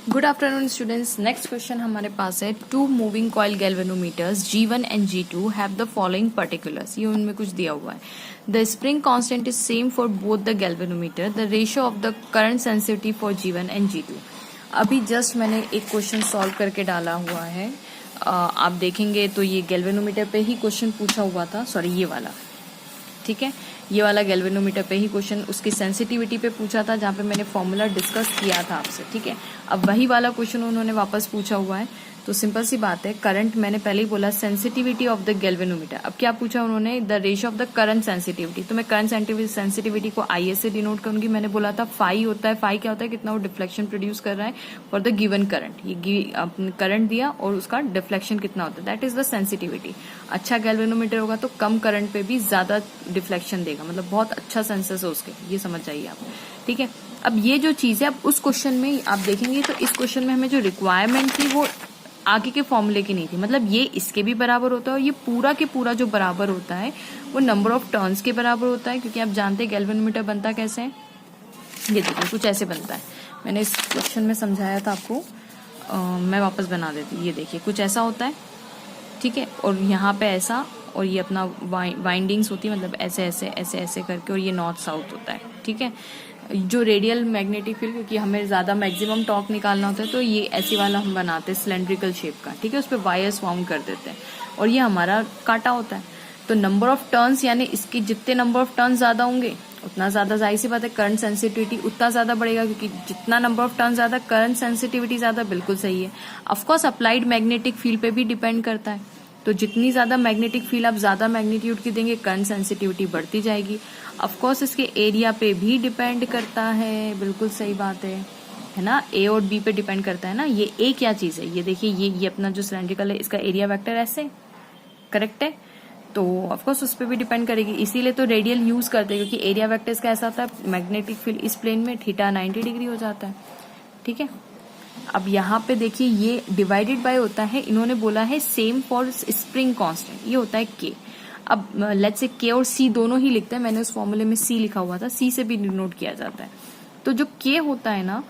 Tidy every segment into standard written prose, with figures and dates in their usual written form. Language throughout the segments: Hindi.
Good afternoon students. Next question हमारे पास है, two moving coil galvanometers G1 and G2 have the following particulars. ये उनमें कुछ दिया हुआ है। The spring constant is same for both the galvanometer. The ratio of the current sensitivity for G1 and G2। अभी जस्ट मैंने एक क्वेश्चन सॉल्व करके डाला हुआ है। आप देखेंगे तो ये गैल्वेनोमीटर पे ही क्वेश्चन पूछा हुआ था, सॉरी ये वाला, ठीक है, ये वाला गैल्वेनोमीटर पे ही क्वेश्चन उसकी सेंसिटिविटी पे पूछा था, जहाँ पे मैंने फॉर्मूला डिस्कस किया था आपसे, ठीक है। अब वही वाला क्वेश्चन उन्होंने वापस पूछा हुआ है। तो सिंपल सी बात है, करंट मैंने पहले ही बोला सेंसिटिविटी ऑफ द गैल्वेनोमीटर। अब क्या पूछा उन्होंने, the ratio of the current sensitivity. तो मैं करंट सेंसिटिविटी को IS से डिनोट करूंगी। मैंने बोला था फाई होता है, फाई क्या होता है, कितना वो डिफ्लेक्शन प्रोड्यूस कर रहा है फॉर द गिवन करंट। ये करंट दिया और उसका डिफ्लेक्शन कितना होता है, दैट इज द सेंसिटिविटी। अच्छा गैल्वेनोमीटर होगा तो कम करंट पे भी ज्यादा डिफ्लेक्शन देगा, मतलब बहुत अच्छा सेंसर्स है उसके, ये समझ जाइए आप, ठीक है। अब ये जो चीज है, अब उस क्वेश्चन में आप देखेंगे तो इस क्वेश्चन में हमें जो रिक्वायरमेंट थी वो आगे के फॉर्मूले की नहीं थी। मतलब ये इसके भी बराबर होता है और ये पूरा के पूरा जो बराबर होता है वो नंबर ऑफ टर्न्स के बराबर होता है, क्योंकि आप जानते हैं गैल्वेनोमीटर बनता कैसे है। ये देखिए कुछ ऐसे बनता है, मैंने इस क्वेश्चन में समझाया था आपको, मैं वापस बना देती हूँ। ये देखिए कुछ ऐसा होता है, ठीक है, और यहाँ पे ऐसा, और ये अपना वाइंडिंग्स होती है, मतलब ऐसे ऐसे ऐसे ऐसे करके, और ये नॉर्थ साउथ होता है, ठीक है। जो रेडियल मैग्नेटिक फील्ड, क्योंकि हमें ज्यादा मैक्सिमम टॉर्क निकालना होता है तो ये ऐसी वाला हम बनाते हैं सिलेंड्रिकल शेप का, ठीक है, उस पर वायर्स फॉर्म कर देते हैं, और ये हमारा कांटा होता है। तो नंबर ऑफ टर्न्स, यानी इसके जितने नंबर ऑफ टर्न्स ज्यादा होंगे उतना ज्यादा, जाहिर सी बात है, करंट सेंसिटिविटी उतना ज्यादा बढ़ेगा, क्योंकि जितना नंबर ऑफ टर्न ज्यादा करंट सेंसिटिविटी ज्यादा, बिल्कुल सही है। ऑफकोर्स अप्लाइड मैग्नेटिक फील्ड पे भी डिपेंड करता है, तो जितनी ज्यादा मैग्नेटिक फील्ड आप ज्यादा मैग्नीट्यूड की देंगे, करंट सेंसिटिविटी बढ़ती जाएगी। ऑफकोर्स इसके एरिया पे भी डिपेंड करता है, बिल्कुल सही बात है ना, A और B पे डिपेंड करता है ना। ये A क्या चीज है, ये देखिए, ये अपना जो सिलेंड्रिकल है इसका एरिया वेक्टर ऐसे, करेक्ट है, तो ऑफकोर्स उस पर भी डिपेंड करेगी। इसीलिए तो रेडियल यूज करते हैं, क्योंकि एरिया वेक्टर इसका ऐसा होता है, मैग्नेटिक फील्ड इस प्लेन में थीटा 90 डिग्री हो जाता है, ठीक है। अब यहाँ पे देखिए ये डिवाइडेड बाय होता है, इन्होंने बोला है सेम फॉर स्प्रिंग कांस्टेंट, ये होता है K। अब लेट्स से K और C दोनों ही लिखते हैं, मैंने उस फॉर्मूले में C लिखा हुआ था, C से भी डिनोट किया जाता है। तो जो K होता है ना,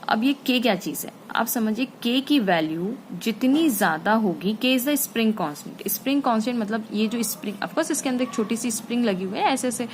अब ये K क्या चीज है, आप समझिए, K की वैल्यू जितनी ज्यादा होगी, K is the spring constant. Spring constant मतलब ये जो स्प्रिंग, ऑफकोर्स इसके अंदर एक छोटी सी स्प्रिंग लगी हुई है ऐसे ऐसे।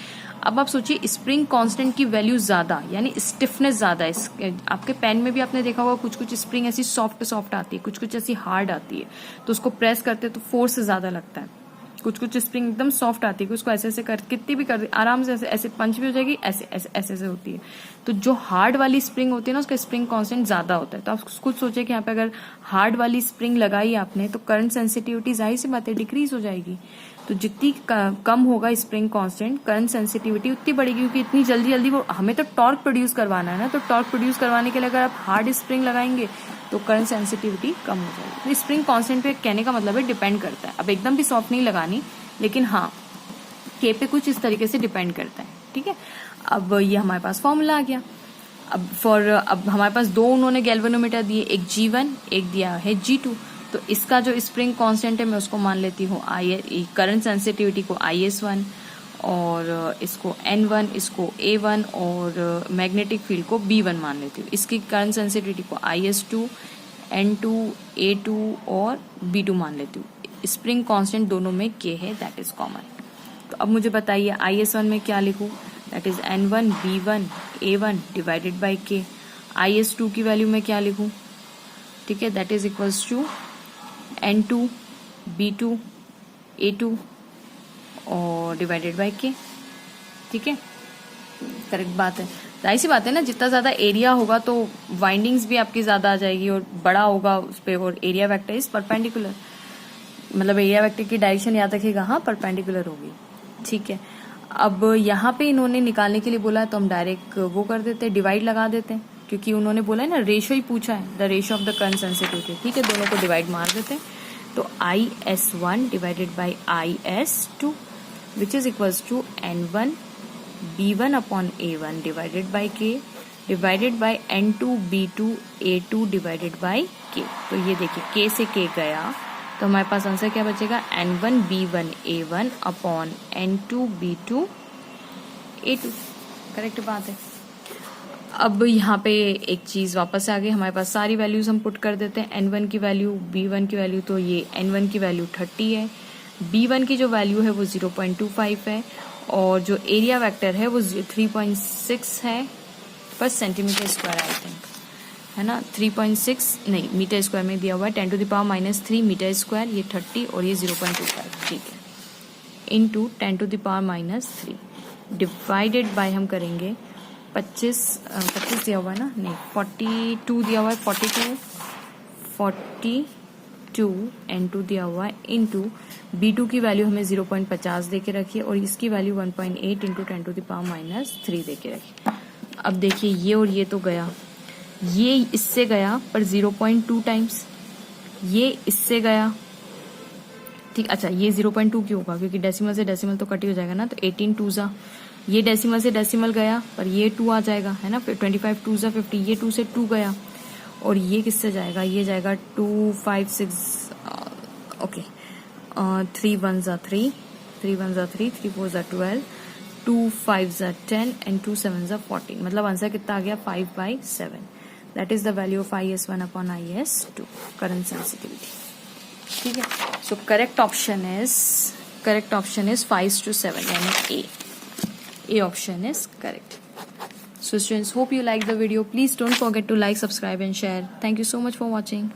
अब आप सोचिए स्प्रिंग कांस्टेंट की वैल्यू ज्यादा, यानी स्टिफनेस ज्यादा है। आपके पेन में भी आपने देखा होगा कुछ कुछ स्प्रिंग ऐसी सॉफ्ट सॉफ्ट आती है, कुछ कुछ ऐसी हार्ड आती है, तो उसको प्रेस करते तो फोर्स ज्यादा लगता है। कुछ कुछ स्प्रिंग एकदम सॉफ्ट आती है, उसको ऐसे ऐसे कर, कितनी भी कर दे आराम से, ऐसे ऐसे पंच भी हो जाएगी, ऐसे ऐसे ऐसे ऐसे होती है। तो जो हार्ड वाली स्प्रिंग होती है ना, उसका स्प्रिंग कांस्टेंट ज्यादा होता है। तो आप खुद सोचे कि यहाँ पे अगर हार्ड वाली स्प्रिंग लगाई आपने, तो करंट सेंसिटिविटी जाहिर सी बात है डिक्रीज हो जाएगी। तो जितनी कम होगा स्प्रिंग कांस्टेंट, करंट सेंसिटिविटी उतनी बढ़ेगी, क्योंकि इतनी जल्दी जल्दी वो, हमें तो टॉर्क प्रोड्यूस करवाना है ना, तो टॉर्क प्रोड्यूस करवाने के लिए अगर आप हार्ड स्प्रिंग लगाएंगे तो करंट सेंसिटिविटी कम हो जाएगी। तो स्प्रिंग कांस्टेंट पे कहने का मतलब है डिपेंड करता है। अब एकदम भी सॉफ्ट नहीं लगानी, लेकिन हाँ K पे कुछ इस तरीके से डिपेंड करता है, ठीक है। अब ये हमारे पास फॉर्मूला आ गया। अब हमारे पास दो उन्होंने गैल्वेनोमीटर दिए, एक G1 एक दिया है G2। तो इसका जो स्प्रिंग कांस्टेंट है मैं उसको मान लेती हूँ करंट सेंसिटिविटी को IS1, और इसको N1, इसको A1, और मैग्नेटिक फील्ड को B1 मान लेती हूँ। इसकी करंट सेंसिटिविटी को IS2, N2, A2 और B2 मान लेती हूँ। स्प्रिंग कांस्टेंट दोनों में K है, दैट इज कॉमन। तो अब मुझे बताइए IS1 में क्या लिखूं, that is N1 B1 A1 divided by K। IS2 की वैल्यू में क्या लिखूं, ठीक है, that is equals to N2 B2 A2 और डिवाइडेड बाय K, ठीक है, करेक्ट बात है। जाहिर सी बात है ना, जितना ज्यादा एरिया होगा तो वाइंडिंग्स भी आपकी ज्यादा आ जाएगी, और बड़ा होगा उस पर, और एरिया वेक्टर इज परपेंडिकुलर, मतलब एरिया वेक्टर की डायरेक्शन याद रखिएगा, हाँ परपेंडिकुलर होगी, ठीक है। अब यहाँ पे इन्होंने निकालने के लिए बोला है, तो हम डायरेक्ट वो कर देते हैं, डिवाइड लगा देते हैं, क्योंकि उन्होंने बोला है ना, रेशियो ही पूछा है, the ratio of the current sensitivity, ठीक है, दोनों को डिवाइड मार देते हैं। तो IS1 divided by IS2 which is equals to N1 B1 upon A1 divided by K divided by N2 B2 A2 divided by K। तो ये देखिए K से K गया, तो हमारे पास आंसर क्या बचेगा, N1 B1 A1 upon N2 B2 A2, correct बात है। अब यहाँ पे एक चीज़ वापस आ गई, हमारे पास सारी वैल्यूज हम पुट कर देते हैं। n1 की वैल्यू, b1 की वैल्यू, तो ये n1 की वैल्यू 30 है, b1 की जो वैल्यू है वो 0.25 है, और जो एरिया वेक्टर है वो 3.6 है पर सेंटीमीटर स्क्वायर आई थिंक, है ना। 3.6 नहीं, मीटर स्क्वायर में दिया हुआ है, 10⁻³ मीटर स्क्वायर, ये 30 और ये 0.25, ठीक है, इंटू 10⁻³ डिवाइडेड बाय हम करेंगे 25 दिया हुआ है ना, नहीं 42 दिया हुआ है, 42 N2 दिया हुआ है, इंटू B2 की वैल्यू हमें 0.50 दे के रखी है, और इसकी वैल्यू 1.8 इंटू 10⁻³ दे के रखी। अब देखिए ये और ये तो गया, ये इससे गया पर 0.2 टाइम्स, ये इससे गया, ठीक। अच्छा ये 0.2 क्यों होगा, क्योंकि डेसिमल से डेसिमल तो कट ही हो जाएगा ना, तो 18 2 जा, ये डेसिमल से डेसिमल गया पर ये 2 आ जाएगा, है ना, फिर 25 2 जा 50, ये 2 से 2 गया, और ये किससे जाएगा, ये जाएगा 2 5 6 ओके 3 1 जा 3 3 1 जा 3 3 4 जा 12 2 5 जा 10 एंड 2 7 जा 14, मतलब आंसर कितना आ गया 5/7। That is the value of IS1 upon IS2 current sensitivity, ठीक है। सो करेक्ट ऑप्शन इज 5/7 यानी A option is correct. So students, hope you like the video. Please don't forget to like, subscribe and share. Thank you so much for watching.